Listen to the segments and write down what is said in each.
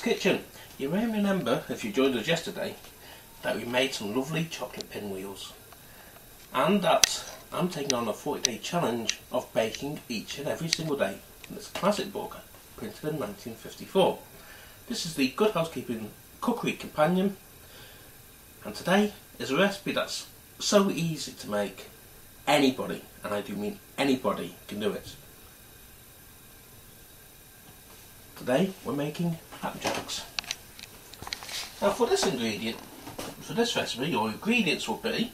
kitchen. You may remember, if you joined us yesterday, that we made some lovely chocolate pinwheels, and that I'm taking on a 40-day challenge of baking each and every single day in this classic book printed in 1954. This is the Good Housekeeping Cookery Companion, and today is a recipe that's so easy to make. Anybody, and I do mean anybody, can do it. Today we're making flapjacks. Now for this recipe, your ingredients will be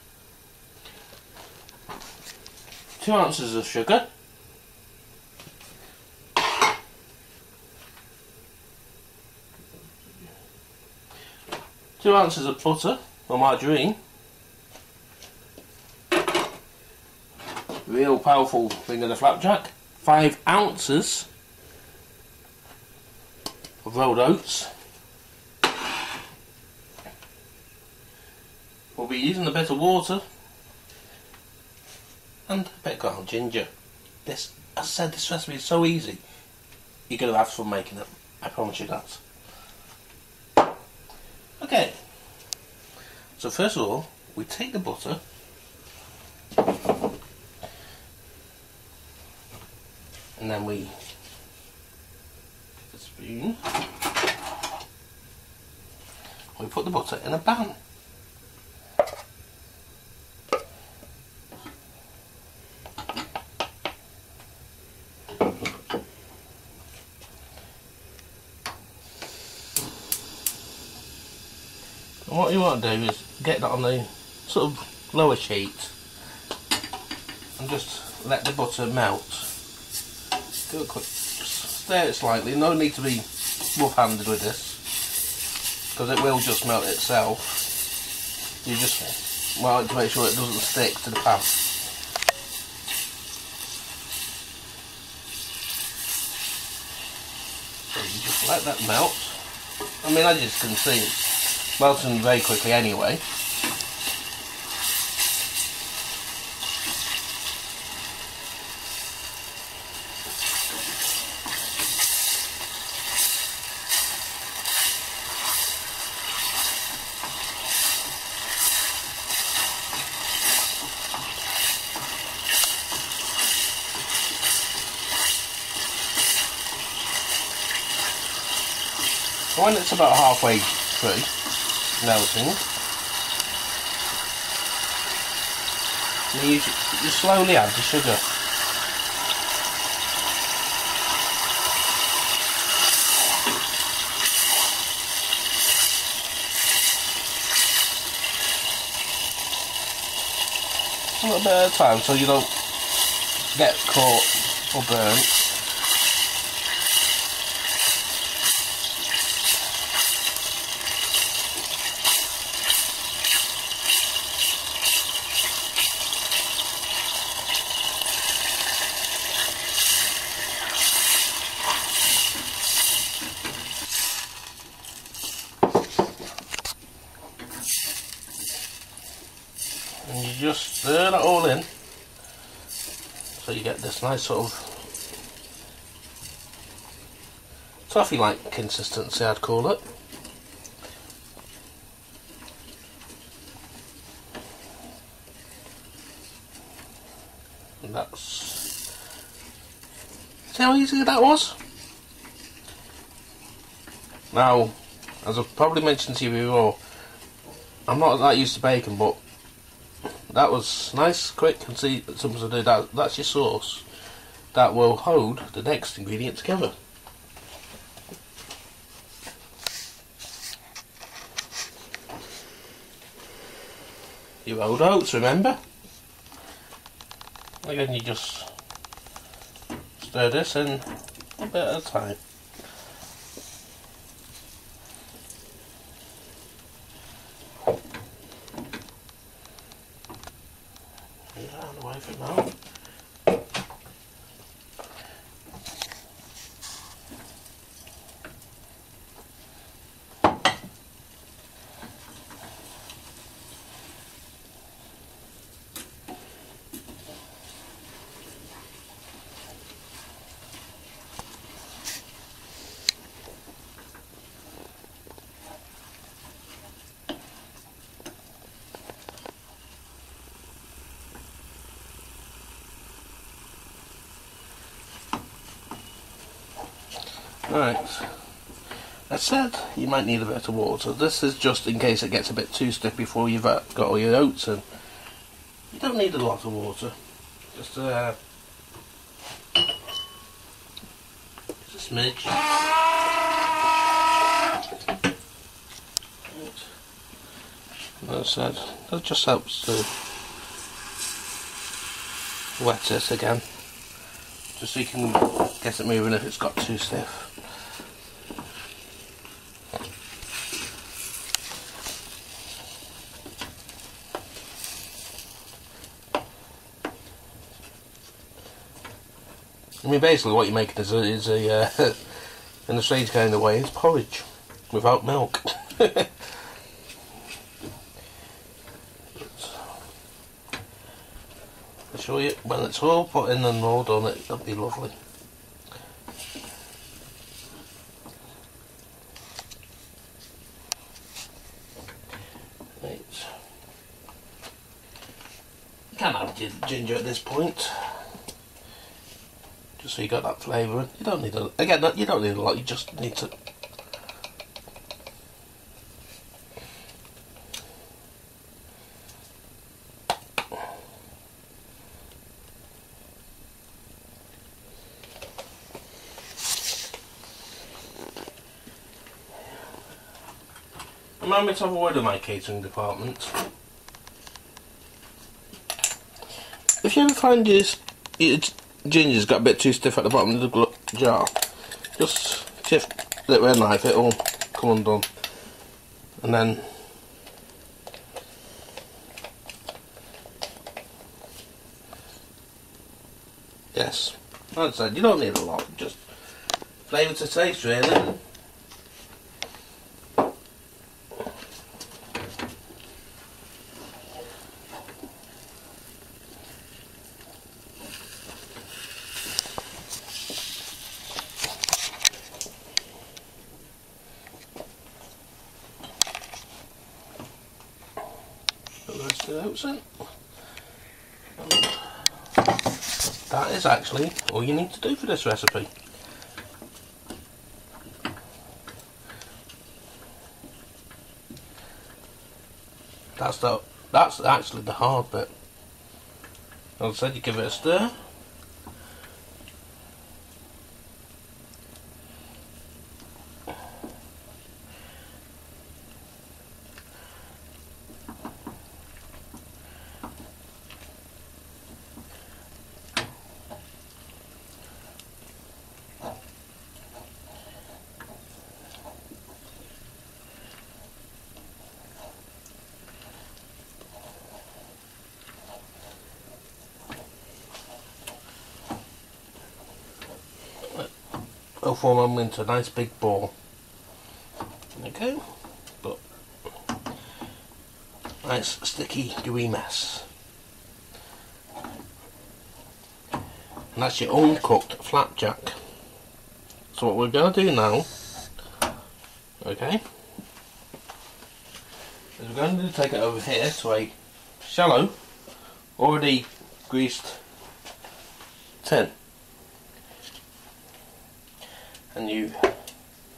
2 ounces of sugar, 2 ounces of butter or margarine, real powerful thing of the flapjack, 5 ounces of rolled oats. We'll be using a bit of water and a bit of ground ginger. As I said, this recipe is so easy, you're going to have fun making it, I promise you that. Okay, so first of all, we take the butter and then we take a spoon, we put the butter in a pan. And what you want to do is get that on the sort of lower sheet and just let the butter melt. Do a quick, just stir it slightly, no need to be rough-handed with this because it will just melt itself. You just want to make sure it doesn't stick to the pan. So you just let that melt. I mean, as you can see, it's melting very quickly anyway. When it's about halfway through melting, you slowly add the sugar. A little bit at a time so you don't get caught or burnt. And you just stir that all in so you get this nice sort of toffee-like consistency, I'd call it. And that's... See how easy that was? Now, as I've probably mentioned to you before, I'm not that used to baking, but that was nice, quick, and see something to do. That's your sauce that will hold the next ingredient together. Your rolled oats, remember? Again, you just stir this in a bit at a time. Out of the way for now. Right. I said you might need a bit of water. This is just in case it gets a bit too stiff before you've got all your oats in. You don't need a lot of water. Just a smidge. As I said, that just helps to wet it again, just so you can get it moving if it's got too stiff. I mean, basically what you're making is a in a strange kind of way, it's porridge without milk. I'll show you when it's all put in and all done, it'll be lovely. Right. You can add ginger at this point, just so you got that flavour. You don't need you don't need a lot. You just need to. Remind me to have a word with my catering department. If you ever find your ginger's got a bit too stiff at the bottom of the jar, just shift it with a knife, it'll come undone. And then yes, like I said, you don't need a lot, just flavour to taste really. That is actually all you need to do for this recipe. That's actually the hard bit. As I said, you give it a stir. It'll form into a nice big ball. Okay, but nice sticky gooey mess. And that's your uncooked flapjack. So what we're going to do now, okay, is we're going to take it over here to a shallow, already greased tin. And you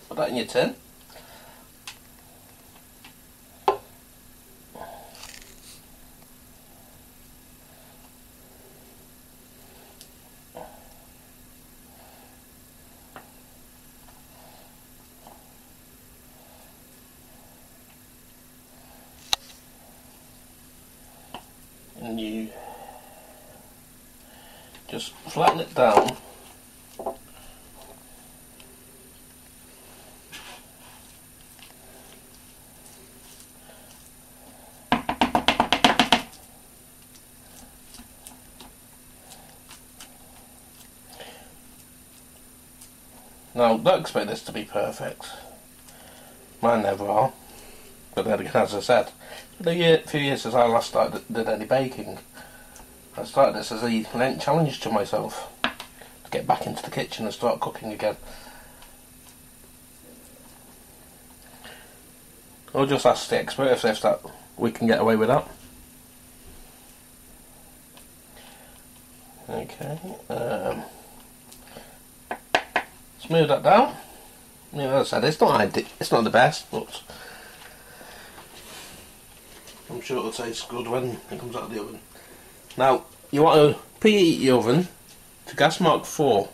put that in your tin. And you just flatten it down. Now, don't expect this to be perfect. Mine never are. But then again, as I said, a few years since I last did any baking, I started this as a Lent challenge to myself to get back into the kitchen and start cooking again. I'll just ask the expert if that we can get away with that. Okay. Smooth that down. as I said, it's not the best, but I'm sure it'll taste good when it comes out of the oven. Now, you want to preheat your oven to gas mark 4.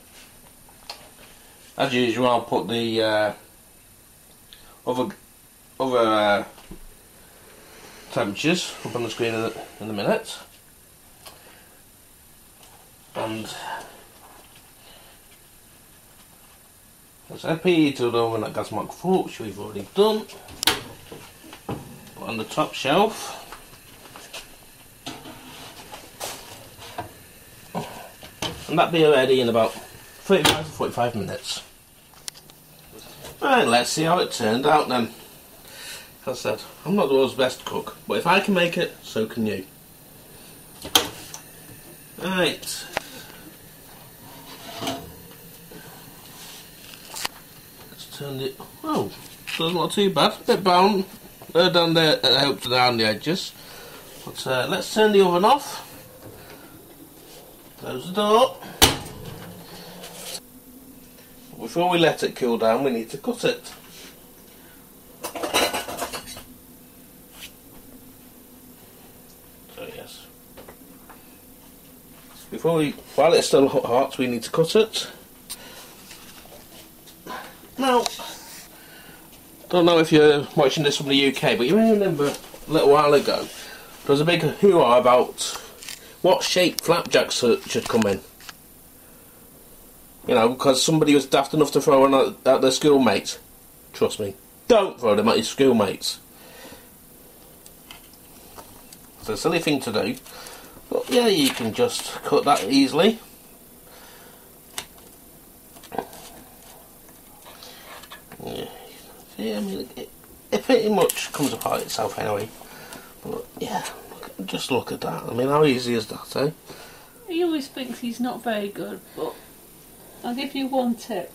As usual, I'll put the other temperatures up on the screen in a minute. And as I preheated the oven at gas mark 4, which we've already done. Put on the top shelf. And that'll be ready in about 35 to 45 minutes. Right, let's see how it turned out then. As I said, I'm not the world's best cook, but if I can make it, so can you. Right. Let's turn it. Oh, doesn't look too bad. A bit brown down there, I hope down the edges. But let's turn the oven off. Close the door. Before we let it cool down, we need to cut it. So yes. While it's still hot, we need to cut it. Now, don't know if you're watching this from the UK, but you may remember a little while ago there was a big hoo-ha about what shape flapjacks should come in. You know, because somebody was daft enough to throw one at their schoolmates. Trust me, don't throw them at your schoolmates. It's a silly thing to do, but yeah, you can just cut that easily. Yeah, I mean, it pretty much comes apart itself anyway. But yeah, just look at that. I mean, how easy is that, eh? He always thinks he's not very good, but I'll give you one tip.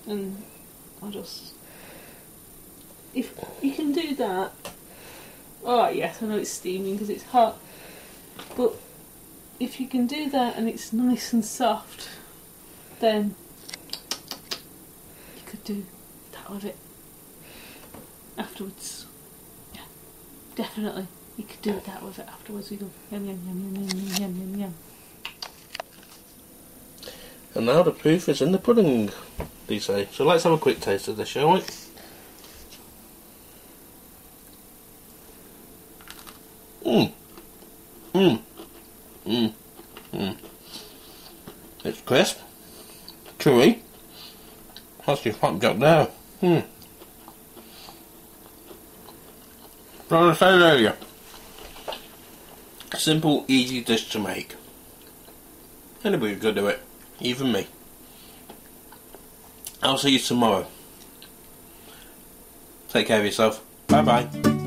And if you can do that. Oh yes, I know it's steaming because it's hot. But if you can do that and it's nice and soft, then you could do that with it afterwards. Yeah, definitely. You could do that with it afterwards. You go yum yum yum yum yum yum yum yum. And now the proof is in the pudding, they say. So let's have a quick taste of this, shall we? It's crisp, chewy. That's your flapjack there. What I said earlier. Simple, easy dish to make. Anybody could do it, even me. I'll see you tomorrow. Take care of yourself. Bye bye.